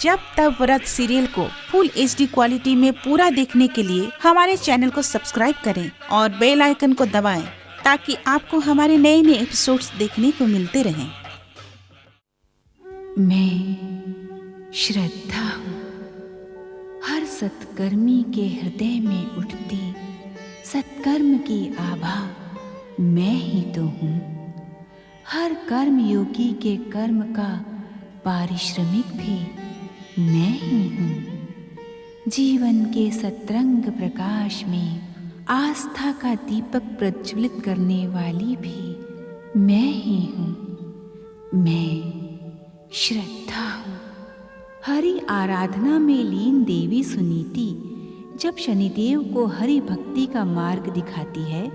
जब तब व्रत सीरियल को फुल HD क्वालिटी में पूरा देखने के लिए हमारे चैनल को सब्सक्राइब करें और बेल आइकन को दबाएं ताकि आपको हमारे नए नए एपिसोड्स देखने को मिलते रहें। मैं श्रद्धा हूँ, हर सत्कर्मी के हृदय में उठती सत्कर्म की आभा मैं ही तो हूँ। हर कर्म योगी के कर्म का पारिश्रमिक भी मैं ही हूँ। जीवन के सतरंग प्रकाश में आस्था का दीपक प्रज्वलित करने वाली भी मैं ही हूँ। मैं श्रद्धा हूँ। हरि आराधना में लीन देवी सुनीति जब शनिदेव को हरि भक्ति का मार्ग दिखाती है,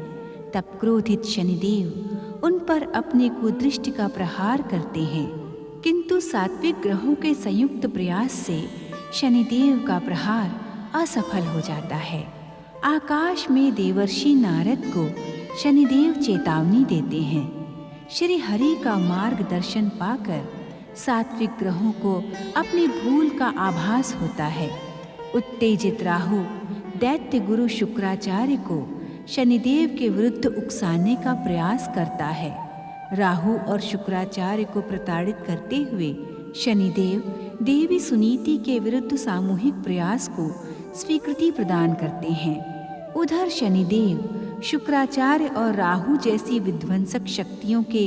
तब क्रोधित शनिदेव उन पर अपने कुदृष्टि का प्रहार करते हैं। किंतु सात्विक ग्रहों के संयुक्त प्रयास से शनिदेव का प्रहार असफल हो जाता है। आकाश में देवर्षि नारद को शनिदेव चेतावनी देते हैं। श्री हरि का मार्गदर्शन पाकर सात्विक ग्रहों को अपनी भूल का आभास होता है। उत्तेजित राहु दैत्य गुरु शुक्राचार्य को शनिदेव के विरुद्ध उकसाने का प्रयास करता है। राहु और शुक्राचार्य को प्रताड़ित करते हुए शनिदेव देवी सुनीति के विरुद्ध सामूहिक प्रयास को स्वीकृति प्रदान करते हैं। उधर शनिदेव शुक्राचार्य और राहु जैसी विध्वंसक शक्तियों के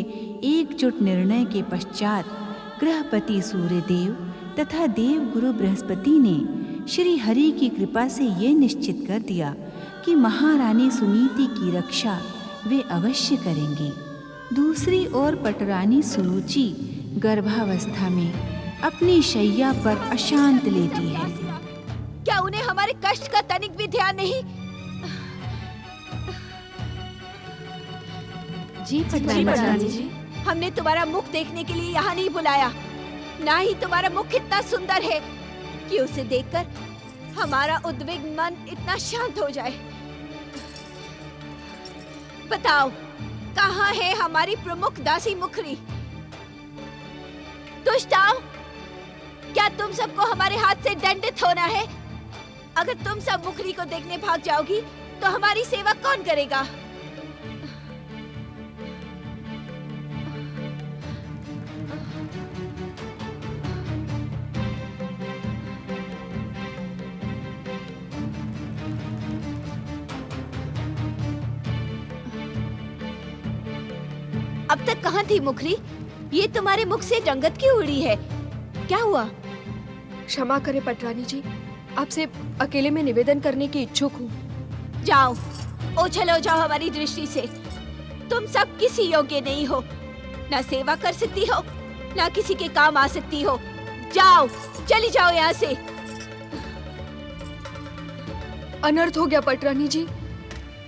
एकजुट निर्णय के पश्चात ग्रहपति सूर्यदेव तथा देव गुरु बृहस्पति ने श्री हरि की कृपा से ये निश्चित कर दिया कि महारानी सुनीति की रक्षा वे अवश्य करेंगे। दूसरी ओर पटरानी सुरुचि गर्भावस्था में अपनी शैया पर अशांत लेटी है। क्या उन्हें हमारे कष्ट का तनिक भी ध्यान नहीं? जी पटरानी जी, हमने तुम्हारा मुख देखने के लिए यहाँ नहीं बुलाया। ना ही तुम्हारा मुख इतना सुंदर है कि उसे देखकर हमारा उद्विग्न मन इतना शांत हो जाए। बताओ, कहाँ है हमारी प्रमुख दासी मुखरी? दुष्टाओ, क्या तुम सबको हमारे हाथ से दंडित होना है? अगर तुम सब मुखरी को देखने भाग जाओगी तो हमारी सेवा कौन करेगा? अब तक कहाँ थी मुखरी? ये तुम्हारे मुख से रंगत क्यों उड़ी है? क्या हुआ? क्षमा करें पटरानी जी, आपसे अकेले में निवेदन करने की इच्छुक हूँ। जाओ, ओझल हो जाओ हमारी दृष्टि से। तुम सब किसी योग्य नहीं हो, ना सेवा कर सकती हो, ना किसी के काम आ सकती हो। जाओ, चली जाओ यहाँ से। अनर्थ हो गया पटरानी जी।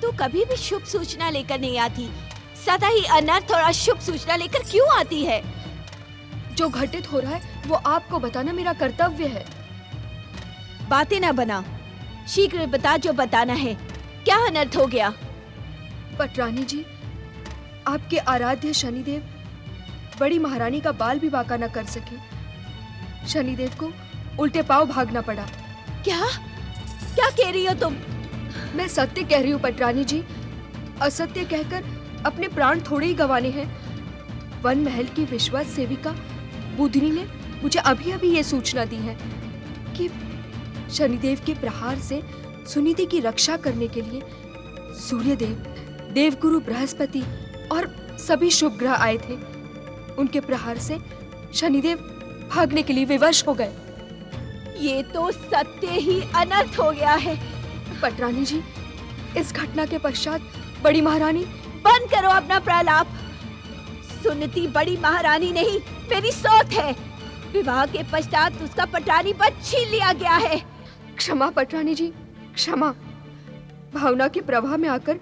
तू कभी भी शुभ सूचना लेकर नहीं आती, सदा ही अनर्थ और अशुभ सूचना लेकर क्यों आती है? जो घटित हो रहा है वो आपको बताना मेरा कर्तव्य है। बातें ना बना, शीघ्र बता जो बताना है। क्या अनर्थ हो गया? पटरानी जी, आपके आराध्य शनिदेव बड़ी महारानी का बाल भी बांका न कर सके। शनिदेव को उल्टे पांव भागना पड़ा। क्या क्या कह रही हो तुम? मैं सत्य कह रही हूँ पटरानी जी। असत्य कहकर अपने प्राण थोड़े ही गंवाने हैं। वन महल की विश्वास सेविका बुधनी ने मुझे अभी अभी ये सूचना दी है कि शनिदेव के प्रहार से सुनीति की रक्षा करने के लिए सूर्यदेव, देवगुरु बृहस्पति और सभी शुभ ग्रह आए थे। उनके प्रहार से शनिदेव भागने के लिए विवश हो गए। ये तो सत्य ही अनर्थ हो गया है। पटरानी जी, इस घटना के पश्चात बड़ी महारानी। बंद करो अपना प्रलाप। सुनीति बड़ी महारानी नहीं, मेरी सौत है। विवाह के पश्चात उसका पटरानी पद छीन लिया गया है। क्षमा पटरानी जी, क्षमा। भावना के प्रवाह में आकर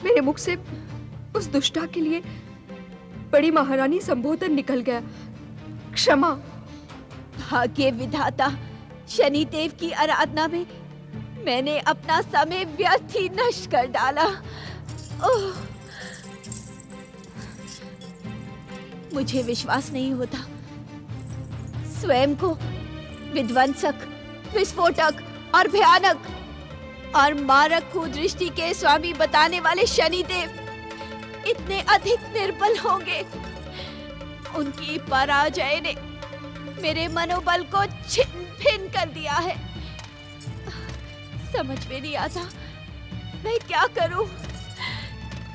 मेरे मुख से उस दुष्टा के लिए बड़ी महारानी संबोधन निकल गया। क्षमा। भाग्य विधाता, शनिदेव की आराधना में मैंने अपना समय व्यर्थ ही नष्ट कर डाला। ओह, मुझे विश्वास नहीं होता। स्वयं को विध्वंसक, विस्फोटक और भयानक और मारक कुदृष्टि के स्वामी बताने वाले शनिदेव इतने अधिक निर्बल होंगे। उनकी पराजय ने मेरे मनोबल को छिन्न भिन्न कर दिया है। समझ में नहीं आता मैं क्या करूं,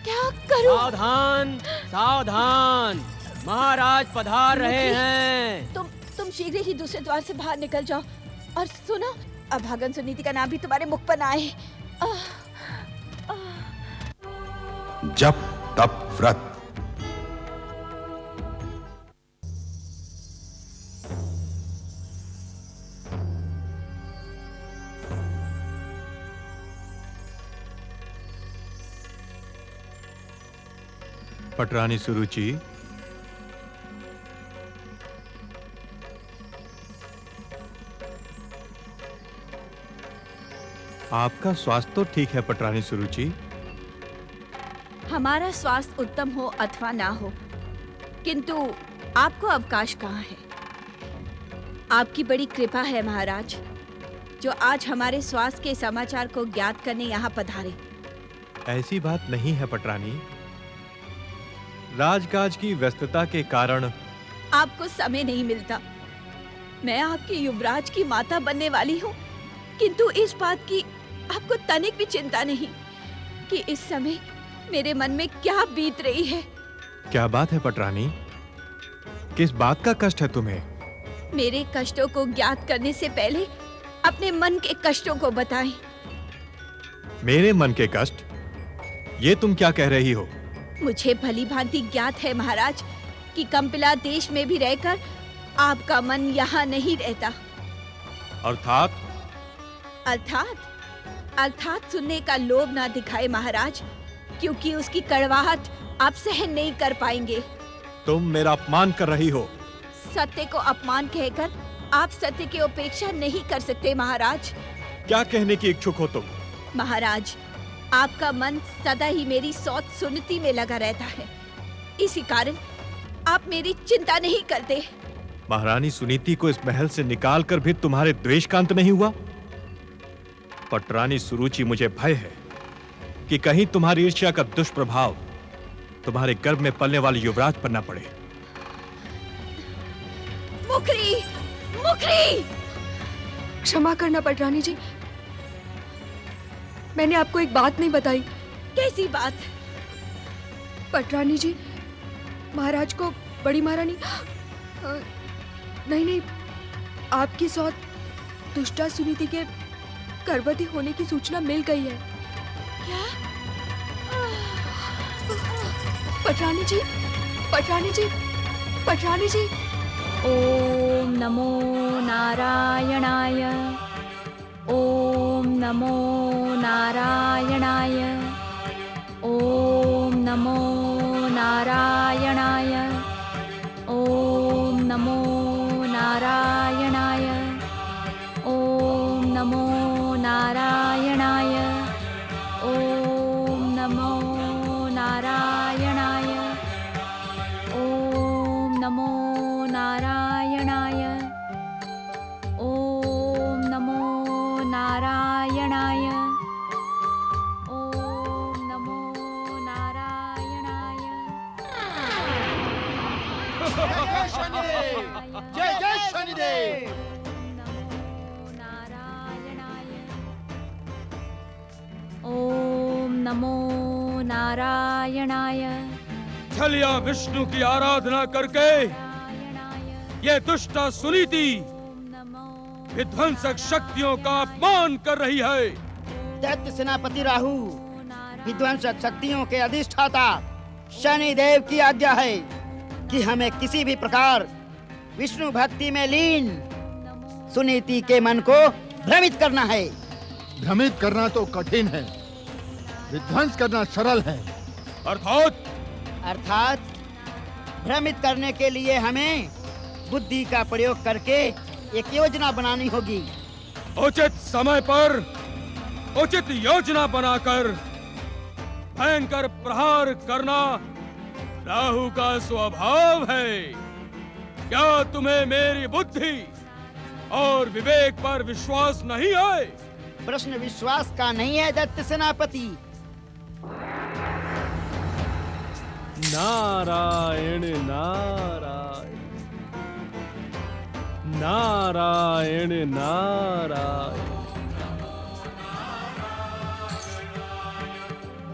क्या करूं? सावधान, सावधान, महाराज पधार रहे हैं। तुम शीघ्र ही दूसरे द्वार से बाहर निकल जाओ और सुनो, अभागन सुनीति का नाम भी तुम्हारे मुख पर ना आए। जप तप व्रत। पटरानी सुरुचि, आपका स्वास्थ्य तो ठीक है पटरानी सुरुचि? हमारा स्वास्थ्य उत्तम हो अथवा ना हो, किंतु आपको अवकाश कहाँ है? आपकी बड़ी कृपा है महाराज, जो आज हमारे स्वास्थ्य के समाचार को ज्ञात करने यहाँ पधारे। ऐसी बात नहीं है पटरानी, राजकाज की व्यस्तता के कारण आपको समय नहीं मिलता। मैं आपके युवराज की माता बनने वाली हूँ, किंतु इस बात की आपको तनिक भी चिंता नहीं कि इस समय मेरे मन में क्या बीत रही है। क्या बात है पटरानी? किस बात का कष्ट है तुम्हें? मेरे कष्टों को ज्ञात करने से पहले अपने मन के कष्टों को बताएं। मेरे मन के कष्ट? ये तुम क्या कह रही हो? मुझे भली भांति ज्ञात है महाराज कि कंपिला देश में भी रहकर आपका मन यहाँ नहीं रहता। अर्थात? अर्थात सुनने का लोभ ना दिखाए महाराज, क्योंकि उसकी कड़वाहट आप सहन नहीं कर पाएंगे। तुम मेरा अपमान कर रही हो। सत्य को अपमान कहकर आप सत्य की उपेक्षा नहीं कर सकते महाराज। क्या कहने की इच्छुक हो तुम? महाराज, आपका मन सदा ही मेरी सौत सुनती में लगा रहता है, इसी कारण आप मेरी चिंता नहीं करते। महारानी सुनीति को इस महल से निकालकर भी तुम्हारे द्वेष का अंत नहीं हुआ? पटरानी सुरुचि, मुझे भय है कि कहीं तुम्हारी ईर्ष्या का दुष्प्रभाव तुम्हारे गर्भ में पलने वाले युवराज पर न पड़े। मुखरी, मुखरी! क्षमा करना पटरानी जी, मैंने आपको एक बात नहीं बताई। कैसी बात? पटरानी जी, महाराज को बड़ी महारानी नहीं, आपकी सौत दुष्टा सुनीति के गर्भवती होने की सूचना मिल गई है। क्या? पटरानी जी, पटरानी जी, पटरानी जी! ओम नमो नारायणाय, ओम नमो नारायणाय, ओम नमो नारायणाय, ओम नमो नारायणाय, ओम नमो नारायणाय, ओम नमो नारायणाय, ओम नमो नारायणाय, ओम नमो नारायणाय, ओम नमो नारायणाय। जय जय शनिदेव। ओम नमो नारायणाय। छलिया विष्णु की आराधना करके ये दुष्टा सुनीति विध्वंसक शक्तियों का अपमान कर रही है। दैत्य सेनापति राहु, विध्वंसक शक्तियों के अधिष्ठाता शनिदेव की आज्ञा है कि हमें किसी भी प्रकार विष्णु भक्ति में लीन सुनीति के मन को भ्रमित करना है। भ्रमित करना तो कठिन है, विध्वंस करना सरल है। अर्थात भ्रमित करने के लिए हमें बुद्धि का प्रयोग करके एक योजना बनानी होगी। उचित समय पर उचित योजना बनाकर भयंकर प्रहार करना राहु का स्वभाव है। क्या तुम्हें मेरी बुद्धि और विवेक पर विश्वास नहीं है। प्रश्न विश्वास का नहीं है दैत्य सेनापति। नारायण नारायण नारायण नारायण।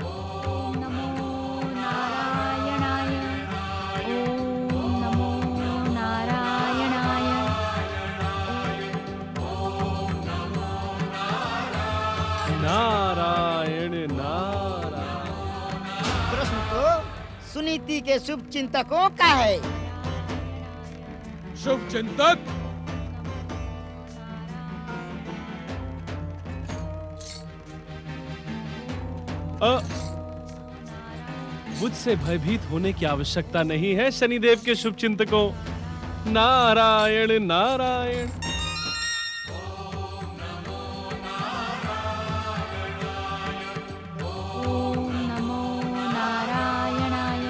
ओम नमो नारायणाय। ओम नमो नारायणाय। नारायण नारायण। प्रश्न तो सुनीति के शुभ चिंतकों का है। शुभ चिंतक मुझसे भयभीत होने की आवश्यकता नहीं है शनिदेव के शुभ चिंतकों। नारायण नारायण। ओम नमो नारायणाय।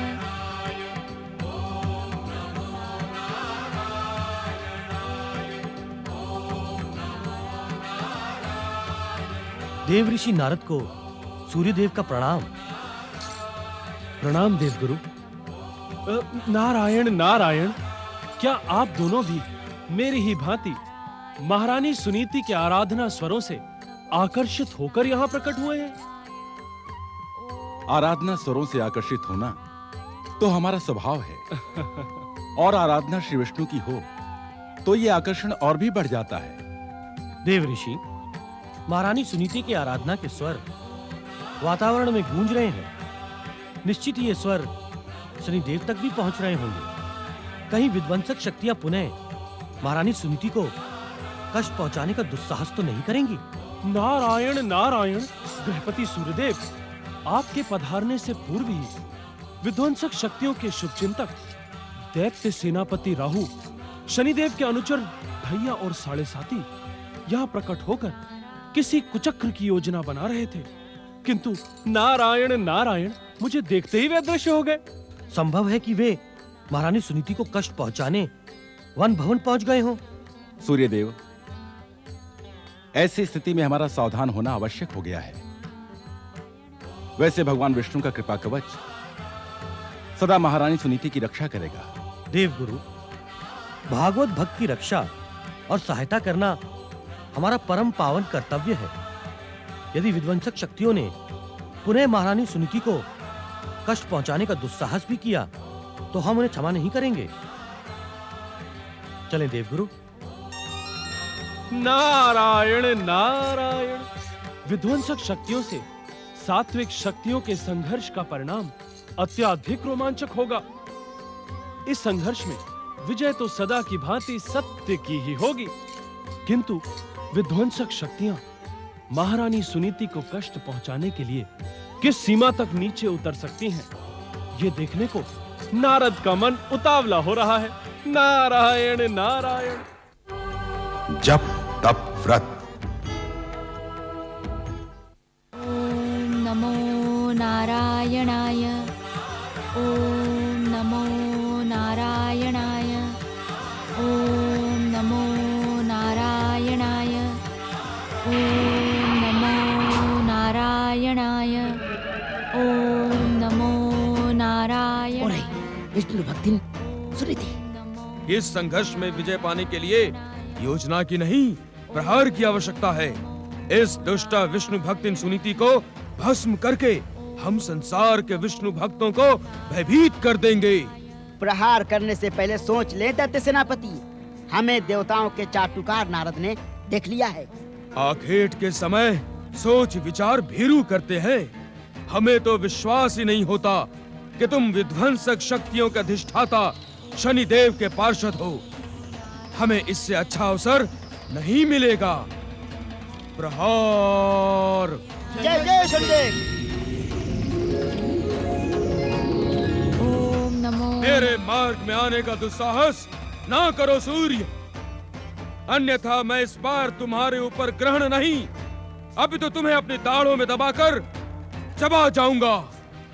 देव ऋषि नारद को सूर्यदेव का प्रणाम। प्रणाम देवगुरु। नारायण नारायण। क्या आप दोनों भी मेरी ही भांति महारानी सुनीति के आराधना स्वरों से आकर्षित होकर यहाँ प्रकट हुए हैं? आराधना स्वरों से आकर्षित होना तो हमारा स्वभाव है। और आराधना श्री विष्णु की हो तो ये आकर्षण और भी बढ़ जाता है। देव ऋषि, महारानी सुनीति की आराधना के स्वर वातावरण में गूंज रहे हैं। निश्चित ही ये स्वर शनिदेव तक भी पहुंच रहे होंगे। कहीं विध्वंसक शक्तियां पुनः महारानी सुनीति को कष्ट पहुंचाने का दुस्साहस तो नहीं करेंगी? नारायण नारायण। गृहपति सूर्यदेव, आपके पधारने से पूर्व ही विध्वंसक शक्तियों के शुभचिंतक दैत्य सेनापति राहु, शनिदेव के अनुचर ढैया और साढ़े साथी यहाँ प्रकट होकर किसी कुचक्र की योजना बना रहे थे, किंतु नारायण नारायण मुझे देखते ही वे अदृश्य हो गए। संभव है कि वे महारानी सुनीति को कष्ट पहुंचाने वन भवन पहुंच गए हों। सूर्यदेव, ऐसी स्थिति में हमारा सावधान होना आवश्यक हो गया है। वैसे भगवान विष्णु का कृपा कवच सदा महारानी सुनीति की रक्षा करेगा। देवगुरु, भागवत भक्त की रक्षा और सहायता करना हमारा परम पावन कर्तव्य है। यदि विध्वंसक शक्तियों ने पुनः महारानी सुनीति को कष्ट पहुंचाने का दुस्साहस भी किया तो हम उन्हें क्षमा नहीं करेंगे। चलें देवगुरु। नारायण नारायण। विध्वंसक शक्तियों से सात्विक शक्तियों के संघर्ष का परिणाम अत्यधिक रोमांचक होगा। इस संघर्ष में विजय तो सदा की भांति सत्य की ही होगी, किंतु विध्वंसक शक्तियां महारानी सुनीति को कष्ट पहुंचाने के लिए किस सीमा तक नीचे उतर सकती हैं, ये देखने को नारद का मन उतावला हो रहा है। नारायण नारायण। जप तप व्रत। ओम नमो नारायणाय। ओम नमो नारायणाय। ओम नमो नारायणाय। ओम नमो नारायणाय। ओम नमो नारायण। विष्णु भक्तिन सुनीति, इस संघर्ष में विजय पाने के लिए योजना की नहीं, प्रहार की आवश्यकता है। इस दुष्ट विष्णु भक्तिन सुनीति को भस्म करके हम संसार के विष्णु भक्तों को भयभीत कर देंगे। प्रहार करने से पहले सोच ले दैत्य सेनापति। हमें देवताओं के चाटुकार नारद ने देख लिया है। आखेट के समय सोच विचार भीरू करते हैं। हमें तो विश्वास ही नहीं होता कि तुम विध्वंसक शक्तियों का अधिष्ठाता शनिदेव के पार्षद हो। हमें इससे अच्छा अवसर नहीं मिलेगा। प्रहार। जय जय शनिदेव। ओम नमो। मेरे मार्ग में आने का दुस्साहस ना करो सूर्य, अन्यथा मैं इस बार तुम्हारे ऊपर ग्रहण नहीं, अभी तो तुम्हें अपनी दाढ़ों में दबाकर चबा जाऊंगा।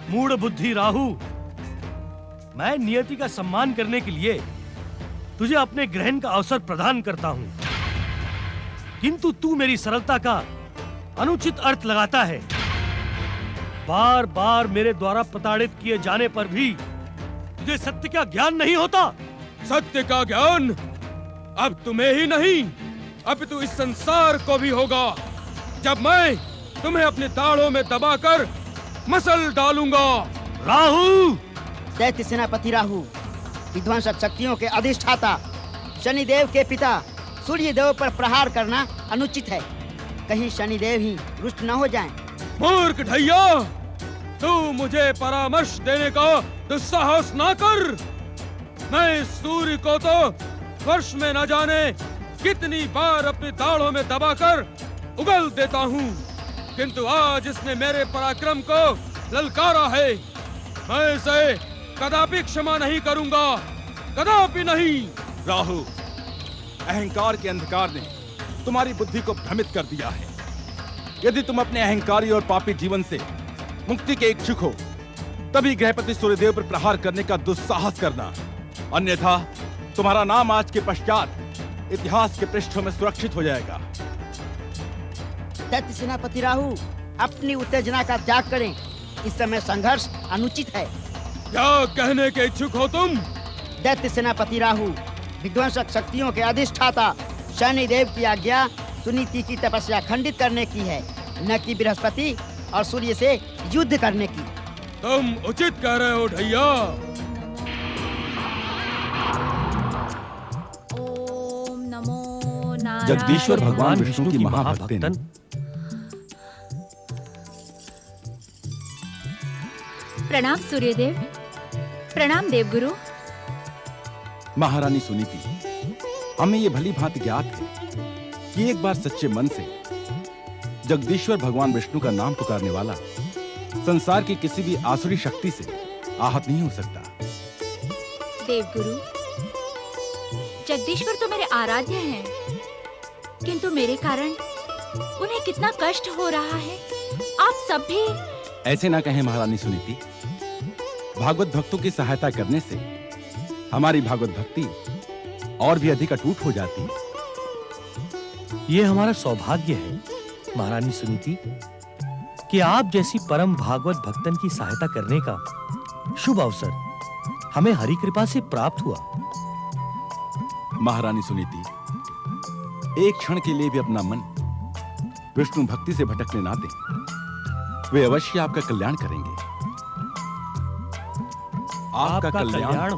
मूढ़ बुद्धि राहु, मैं नियति का सम्मान करने के लिए तुझे अपने ग्रहण का अवसर प्रदान करता हूँ। किंतु तू मेरी सरलता का अनुचित अर्थ लगाता है। बार बार मेरे द्वारा प्रताड़ित किए जाने पर भी तुझे सत्य का ज्ञान नहीं होता। सत्य का ज्ञान अब तुम्हें ही नहीं, अब तो इस संसार को भी होगा, जब मैं तुम्हें अपने दाढ़ों में दबाकर मसल डालूंगा। राहु! दैत्य सेनापति राहु, विध्वंसक शक्तियों के अधिष्ठाता शनिदेव के पिता सूर्य देव पर प्रहार करना अनुचित है। कहीं शनिदेव ही रुष्ट न हो जाएं। मूर्ख ढैया, तू मुझे परामर्श देने का दुस्साहस ना कर। मैं सूर्य को तो वर्ष में न जाने कितनी बार अपनी दाढ़ों में दबाकर उगल देता हूँ, किंतु आज इसने मेरे पराक्रम को ललकारा है। मैं इसे कदापि क्षमा नहीं करूंगा, कदापि नहीं। राहु, अहंकार के अंधकार ने तुम्हारी बुद्धि को भ्रमित कर दिया है। यदि तुम अपने अहंकारी और पापी जीवन से मुक्ति के इच्छुक हो, तभी गृहपति सूर्यदेव पर प्रहार करने का दुस्साहस करना, अन्यथा तुम्हारा नाम आज के पश्चात इतिहास के पृष्ठों में सुरक्षित हो जाएगा। दैत्य सेनापति राहु, अपनी उत्तेजना का त्याग करें। इस समय संघर्ष अनुचित है। क्या कहने के इच्छुक हो तुम? दैत्य सेनापति राहु, विध्वंसक शक्तियों के अधिष्ठाता शनिदेव की आज्ञा सुनीति की तपस्या खंडित करने की है, न कि बृहस्पति और सूर्य से युद्ध करने की। तुम उचित कह रहे हो ढैया। ओम नमो नारायण। जगदीश्वर भगवान विष्णु की महाभक्तिन प्रणाम सूर्यदेव। प्रणाम देवगुरु। महारानी सुनीति, हमें ये भली भांति ज्ञात है कि एक बार सच्चे मन से जगदीश्वर भगवान विष्णु का नाम पुकारने वाला संसार की किसी भी आसुरी शक्ति से आहत नहीं हो सकता। देवगुरु, जगदीश्वर तो मेरे आराध्य हैं, किंतु मेरे कारण उन्हें कितना कष्ट हो रहा है। आप सब भी ऐसे ना कहें महारानी सुनीति। भागवत भक्तों की सहायता करने से हमारी भागवत भक्ति और भी अधिक अटूट हो जाती है। ये हमारा सौभाग्य है महारानी सुनीति कि आप जैसी परम भागवत भक्तन की सहायता करने का शुभ अवसर हमें हरि कृपा से प्राप्त हुआ। महारानी सुनीति, एक क्षण के लिए भी अपना मन विष्णु भक्ति से भटकने ना दें। वे अवश्य आपका कल्याण करेंगे। आपका कल्याण हो।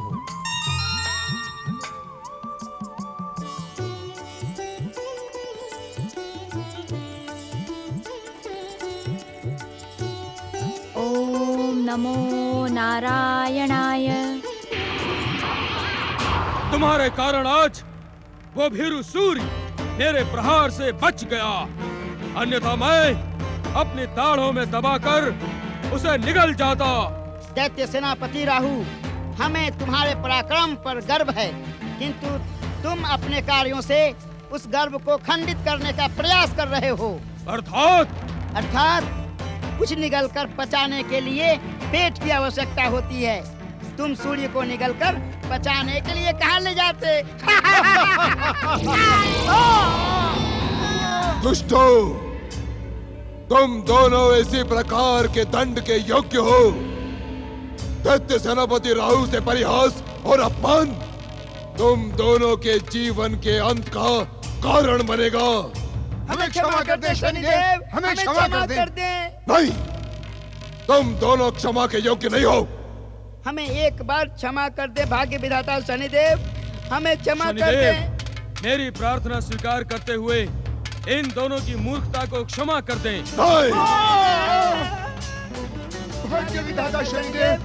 ओम नमो नारायणाय। तुम्हारे कारण आज वो भीरू सूर्य मेरे प्रहार से बच गया, अन्यथा मैं अपनी दाढ़ों में दबाकर उसे निगल जाता। दैत्य सेनापति राहु, हमें तुम्हारे पराक्रम पर गर्व है, किंतु तुम अपने कार्यों से उस गर्व को खंडित करने का प्रयास कर रहे हो। अर्थात कुछ निगलकर पचाने के लिए पेट की आवश्यकता होती है। तुम सूर्य को निगलकर पचाने के लिए कहाँ ले जाते? दुष्टो, तुम दोनों इसी प्रकार के दंड के योग्य हो। दैत्य सेनापति राहु से परिहास और अपमान तुम दोनों के जीवन के अंत का कारण बनेगा। हमें क्षमा कर दे शनिदेव, हमें क्षमा कर दे। नहीं, तुम दोनों क्षमा के योग्य नहीं हो। हमें एक बार क्षमा कर दे भाग्य विधाता शनिदेव, हमें क्षमा कर दे। मेरी प्रार्थना स्वीकार करते हुए इन दोनों की मूर्खता को क्षमा कर दें। नहीं, भाग्य विधाता शनिदेव,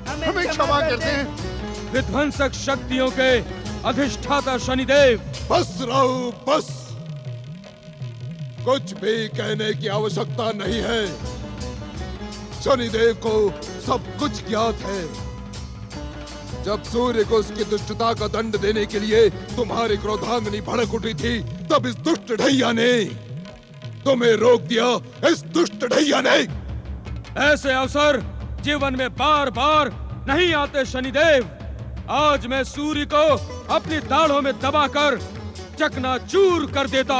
हमें क्षमा कर दे। विध्वंसक शक्तियों के अधिष्ठाता शनिदेव। बस राहु, बस। कुछ भी कहने की आवश्यकता नहीं है। शनिदेव को सब कुछ ज्ञात है। जब सूर्य को उसकी दुष्टता का दंड देने के लिए तुम्हारी क्रोधाग्नि भड़क उठी थी, तब इस दुष्ट ढैया ने तुम्हें रोक दिया। इस दुष्ट ढैया ने। ऐसे अवसर जीवन में बार बार नहीं आते शनिदेव। आज मैं सूर्य को अपनी दाढ़ों में दबाकर चकनाचूर कर देता।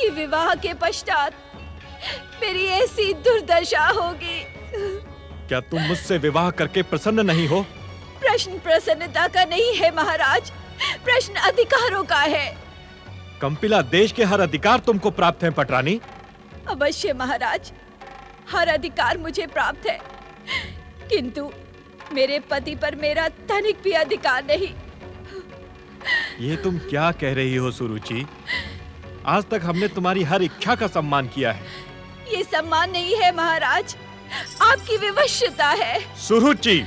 कि विवाह के पश्चात मेरी ऐसी दुर्दशा होगी। क्या तुम मुझसे विवाह करके प्रसन्न नहीं हो? प्रश्न प्रसन्नता का नहीं है महाराज, प्रश्न अधिकारों का है। कंपिला, देश के हर अधिकार तुमको प्राप्त हैं पटरानी। अवश्य महाराज, हर अधिकार मुझे प्राप्त है, किंतु मेरे पति पर मेरा तनिक भी अधिकार नहीं। ये तुम क्या कह रही हो सुरुचि? आज तक हमने तुम्हारी हर इच्छा का सम्मान किया है। ये सम्मान नहीं है महाराज, आपकी विवशता है। सुरुचि,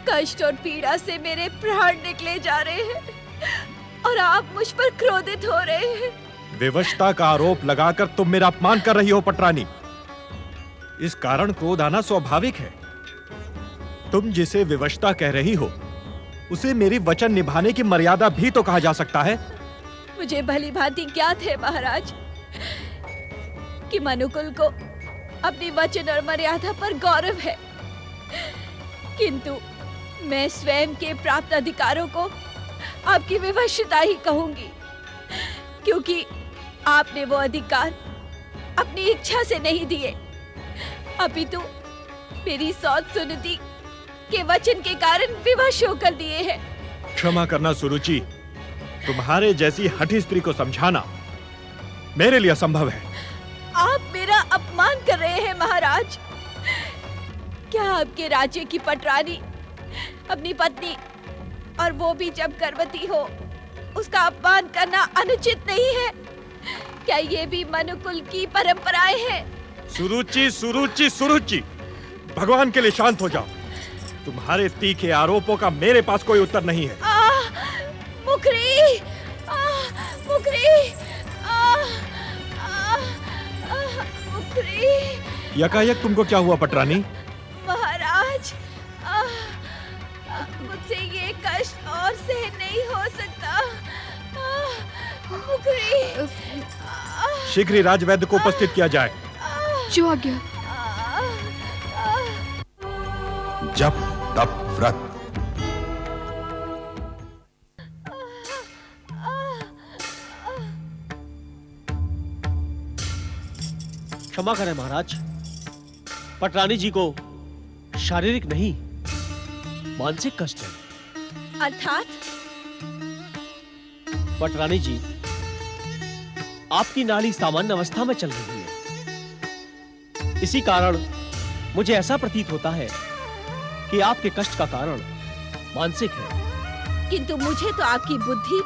कष्ट और पीड़ा से मेरे प्राण निकले जा रहे हैं और आप मुझ पर क्रोधित हो रहे हैं। विवशता का आरोप लगाकर तुम मेरा अपमान कर रही हो पटरानी। इस कारण क्रोध आना स्वाभाविक है। तुम जिसे विवशता कह रही हो, उसे मेरी वचन निभाने की मर्यादा भी तो कहा जा सकता है। मुझे भली भांति ज्ञात है महाराज कि मनुकुल को अपनी वचन और मर्यादा पर गौरव है, किंतु मैं स्वयं के प्राप्त अधिकारों को आपकी विवशता ही कहूंगी, क्योंकि आपने वो अधिकार अपनी इच्छा से नहीं दिए, अपितु मेरी सौत सुनती के वचन के कारण विवश होकर दिए हैं। क्षमा करना सुरुचि, तुम्हारे जैसी हठी स्त्री को समझाना मेरे लिए असंभव है। आप मेरा अपमान कर रहे हैं महाराज। क्या आपके राज्य की पटरानी अपनी पत्नी, और वो भी जब गर्भवती हो, उसका अपमान करना अनुचित नहीं है? क्या ये भी मनुकुल की परंपराएं हैं? सुरुचि, सुरुचि, सुरुचि, भगवान के लिए शांत हो जाओ। तुम्हारे तीखे आरोपों का मेरे पास कोई उत्तर नहीं है। मुखरी, मुखरी, मुखरी। यकायक तुमको क्या हुआ पटरानी? महाराज, मुझसे ये कष्ट और सहन नहीं हो सकता। मुखरी। शीघ्र ही राजवैद्य को उपस्थित किया जाए। जो आज्ञा। जप तप व्रत। क्षमा करें महाराज, पटरानी जी को शारीरिक नहीं मानसिक कष्ट है। अर्थात? पटरानी जी, आपकी नाड़ी सामान्य अवस्था में चल रही है। इसी कारण मुझे ऐसा प्रतीत होता है कि आपके कष्ट का कारण मानसिक है। किंतु मुझे तो आपकी बुद्धि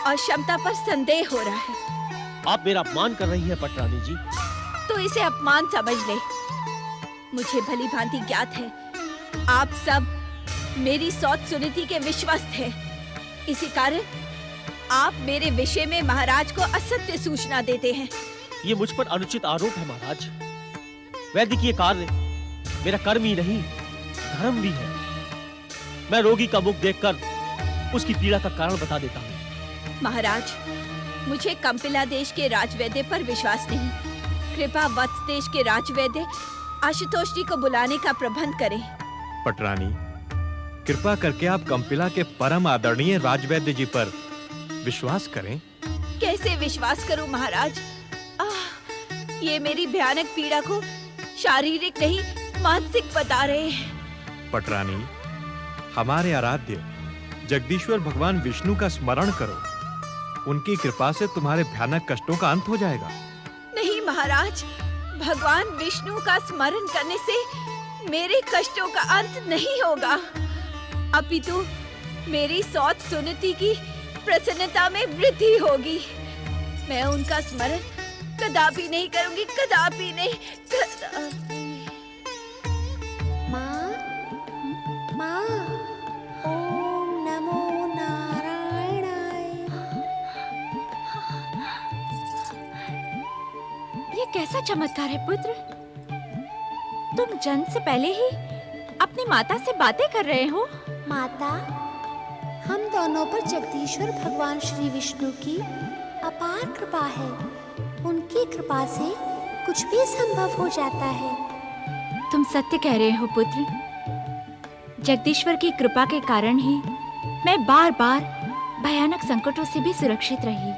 और क्षमता पर संदेह हो रहा है। आप मेरा अपमान कर रही हैं पटरानी जी। तो इसे अपमान समझ ले। मुझे भली भांति ज्ञात है आप सब मेरी सौत सुनीति के विश्वस्त हैं। इसी कारण आप मेरे विषय में महाराज को असत्य सूचना देते हैं। ये मुझ पर अनुचित आरोप है महाराज। वैद्यकीय कार्य मेरा कर्म ही नहीं, धर्म भी है। मैं रोगी का मुख देखकर उसकी पीड़ा का कारण बता देता हूँ। महाराज, मुझे कंपिला देश के राजवैद्य पर विश्वास नहीं। कृपा वत्स देश के राजवैद्य आशुतोष जी को बुलाने का प्रबंध करें। पटरानी, कृपा करके आप कंपिला के परम आदरणीय राजवैद्य जी पर विश्वास करें। कैसे विश्वास करूं महाराज? ये मेरी भयानक पीड़ा को शारीरिक नहीं मानसिक बता रहे हैं। पटरानी, हमारे आराध्य जगदीश्वर भगवान विष्णु का स्मरण करो। उनकी कृपा से तुम्हारे भयानक कष्टों का अंत हो जाएगा। नहीं महाराज, भगवान विष्णु का स्मरण करने से मेरे कष्टों का अंत नहीं होगा, अपितु मेरी सौत सुनीति की प्रसन्नता में वृद्धि होगी। मैं उनका स्मरण कदापि नहीं करूंगी, कदापि नहीं, कदापि। माँ, माँ, ओम नमो नारायणाय। ये कैसा चमत्कार है पुत्र? तुम जन्म से पहले ही अपनी माता से बातें कर रहे हो। माता, हम दोनों पर जगदीश्वर भगवान श्री विष्णु की अपार कृपा है। उनकी कृपा से कुछ भी संभव हो जाता है। तुम सत्य कह रहे हो पुत्र। जगदीश्वर की कृपा के कारण ही मैं बार बार भयानक संकटों से भी सुरक्षित रही।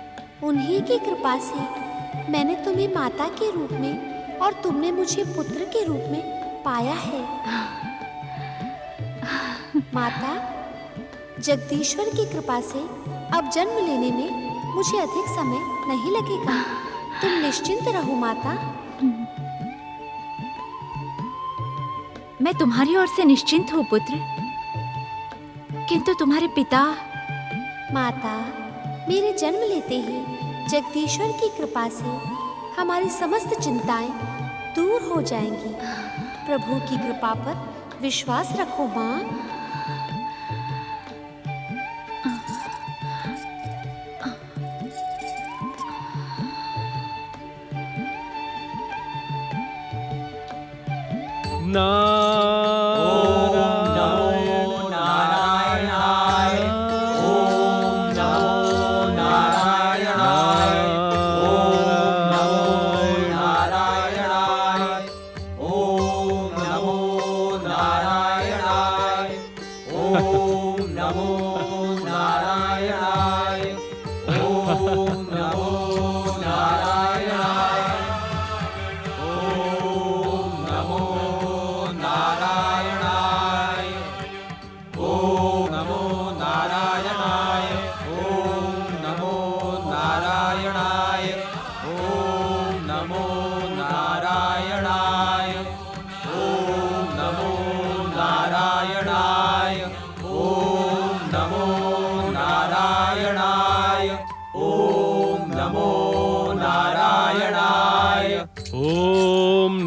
उन्हीं की कृपा से मैंने तुम्हें माता के रूप में और तुमने मुझे पुत्र के रूप में पाया है। माता, जगदीश्वर की कृपा से अब जन्म लेने में मुझे अधिक समय नहीं लगेगा। तुम निश्चिंत रहो माता। मैं तुम्हारी ओर से निश्चिंत हूँ पुत्र, किंतु तुम्हारे पिता। माता, मेरे जन्म लेते ही जगदीश्वर की कृपा से हमारी समस्त चिंताएं दूर हो जाएंगी। प्रभु की कृपा पर विश्वास रखो माँ।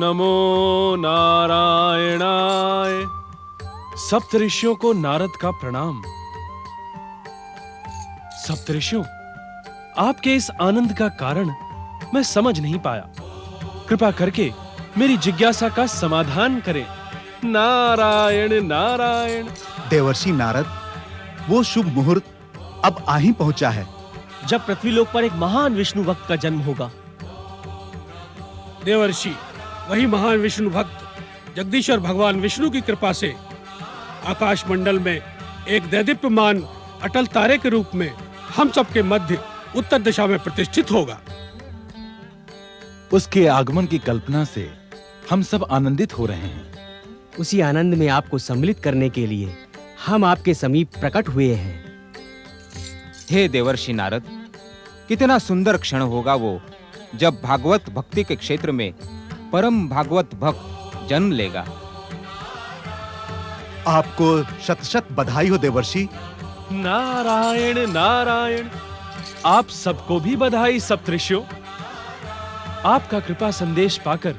नमो नारायणाय। सप्तऋषियों को नारद का प्रणाम। सप्तऋषियों, आपके इस आनंद का कारण मैं समझ नहीं पाया। कृपा करके मेरी जिज्ञासा का समाधान करें। नारायण नारायण। देवर्षि नारद, वो शुभ मुहूर्त अब आ ही पहुंचा है जब पृथ्वीलोक पर एक महान विष्णु भक्त का जन्म होगा। देवर्षि, वही महान विष्णु भक्त जगदीश्वर भगवान विष्णु की कृपा से आकाश मंडल में एक दैदीप्यमान अटल तारे के रूप में हम सबके मध्य उत्तर दिशा में प्रतिष्ठित होगा। उसके आगमन की कल्पना से हम सब आनंदित हो रहे हैं। उसी आनंद में आपको सम्मिलित करने के लिए हम आपके समीप प्रकट हुए हैं। हे देवर्षि नारद, कितना सुंदर क्षण होगा वो जब भागवत भक्ति के क्षेत्र में परम भागवत भक्त जन्म लेगा। आपको शत शत बधाई हो देवर्षि। नारायण नारायण। आप सबको भी बधाई सप्तऋषियों। आपका कृपा संदेश पाकर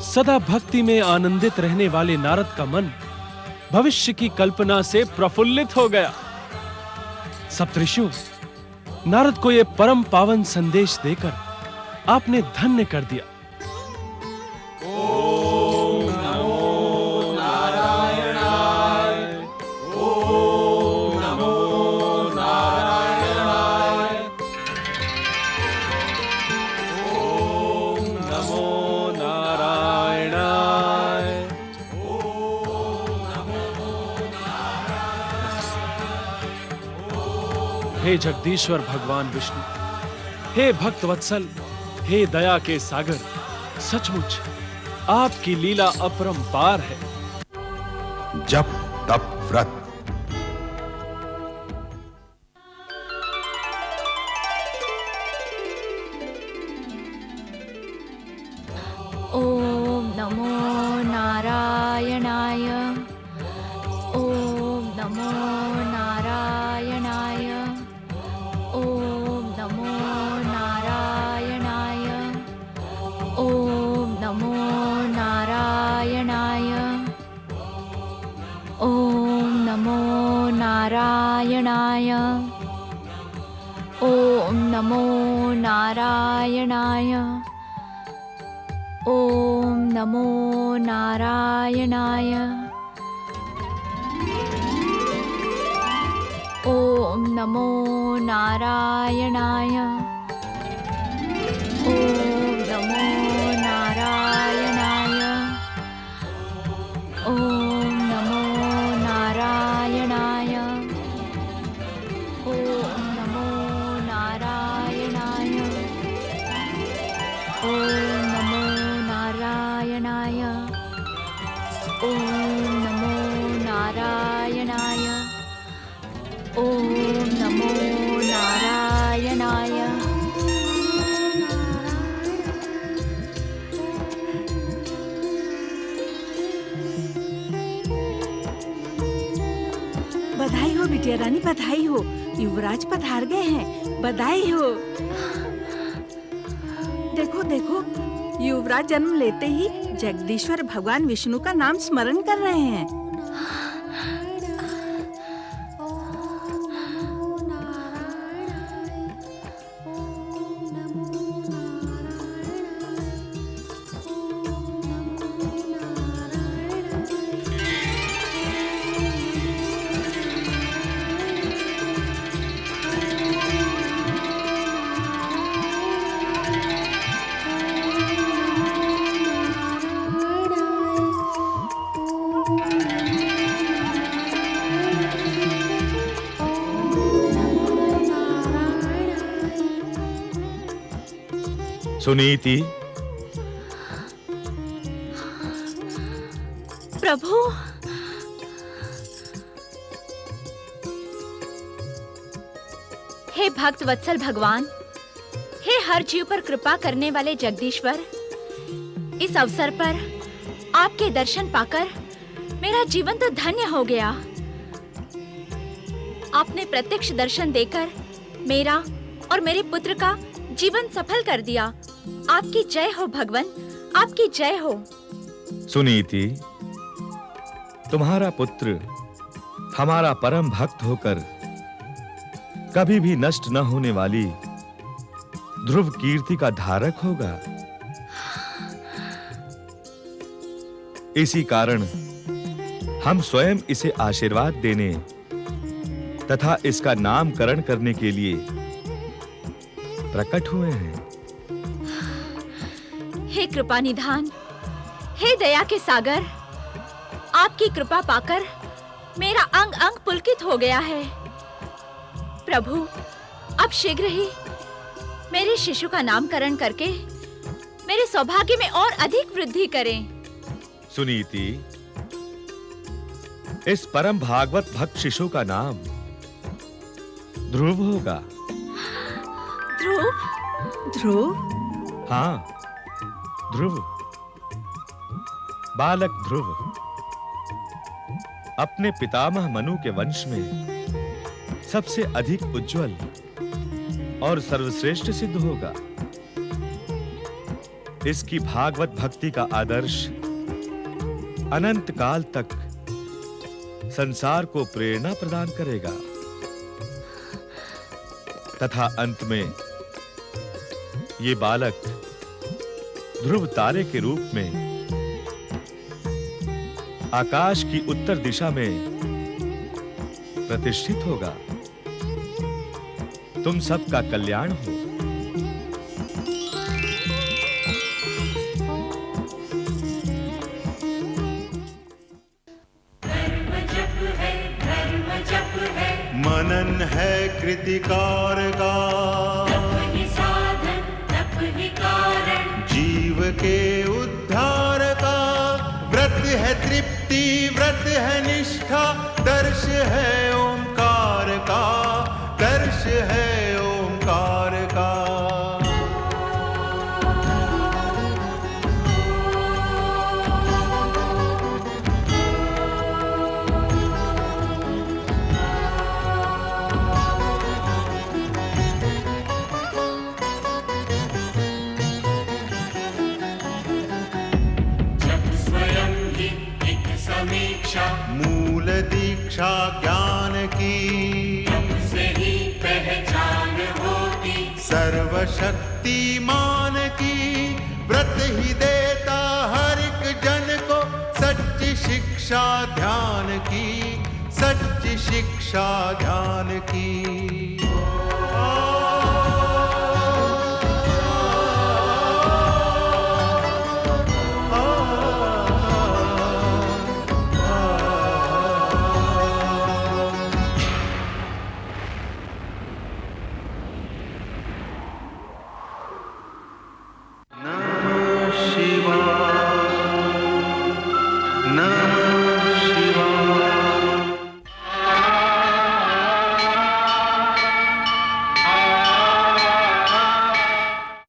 सदा भक्ति में आनंदित रहने वाले नारद का मन भविष्य की कल्पना से प्रफुल्लित हो गया। सप्तऋषियों, नारद को यह परम पावन संदेश देकर आपने धन्य कर दिया। ओम नमो नारायणाय। ओम नमो नारायणाय। ओम नमो नारायणाय। हे जगदीश्वर भगवान विष्णु, हे भक्त वत्सल, हे दया के सागर, सचमुच आपकी लीला अपरंपार है। जप तप व्रत। ओम नमो नारायणाय। ओम नमो नारायणाय। ओम नमो नारायणाय। ओम नमो नारायणाय। ओम नमो नारायणाय। ओम नमो नारायणाय। ओम नमो नारायणाय। ओम नमो नारायणाय। ओम नमो नारायणाय। ओम नमो नारायणाय। ओम नमो नारायणाय। महारानी बधाई हो, युवराज पधार गए हैं, बधाई हो। देखो देखो, युवराज जन्म लेते ही जगदीश्वर भगवान विष्णु का नाम स्मरण कर रहे हैं। सुनीति, प्रभु, हे भक्त वत्सल भगवान, हे हर जीव पर कृपा करने वाले जगदीश्वर, इस अवसर पर आपके दर्शन पाकर मेरा जीवन तो धन्य हो गया। आपने प्रत्यक्ष दर्शन देकर मेरा और मेरे पुत्र का जीवन सफल कर दिया। आपकी जय हो भगवान, आपकी जय हो। सुनीति, तुम्हारा पुत्र हमारा परम भक्त होकर कभी भी नष्ट न होने वाली ध्रुव कीर्ति का धारक होगा। इसी कारण हम स्वयं इसे आशीर्वाद देने तथा इसका नामकरण करने के लिए प्रकट हुए हैं। हे कृपा निधान, हे दया के सागर, आपकी कृपा पाकर मेरा अंग अंग पुलकित हो गया है। प्रभु, अब शीघ्र ही मेरे शिशु का नामकरण करके मेरे सौभाग्य में और अधिक वृद्धि करें। सुनीति, इस परम भागवत भक्त शिशु का नाम ध्रुव होगा। ध्रुव? ध्रुव? हाँ, ध्रुव, बालक ध्रुव अपने पितामह मनु के वंश में सबसे अधिक उज्जवल और सर्वश्रेष्ठ सिद्ध होगा। इसकी भागवत भक्ति का आदर्श अनंत काल तक संसार को प्रेरणा प्रदान करेगा तथा अंत में ये बालक ध्रुव तारे के रूप में आकाश की उत्तर दिशा में प्रतिष्ठित होगा। तुम सबका कल्याण हो। मनन है कृतिकार का, जीव के उद्धार का, व्रत है तृप्ति, व्रत है निष्ठा, दर्श है ओंकार का, दर्श है ओंकार का। मूल दीक्षा ज्ञान की, से ही पहचान होती, सर्वशक्तिमान की, व्रत ही देता हर एक जन को, सच्ची शिक्षा ध्यान की, सच्ची शिक्षा ध्यान की।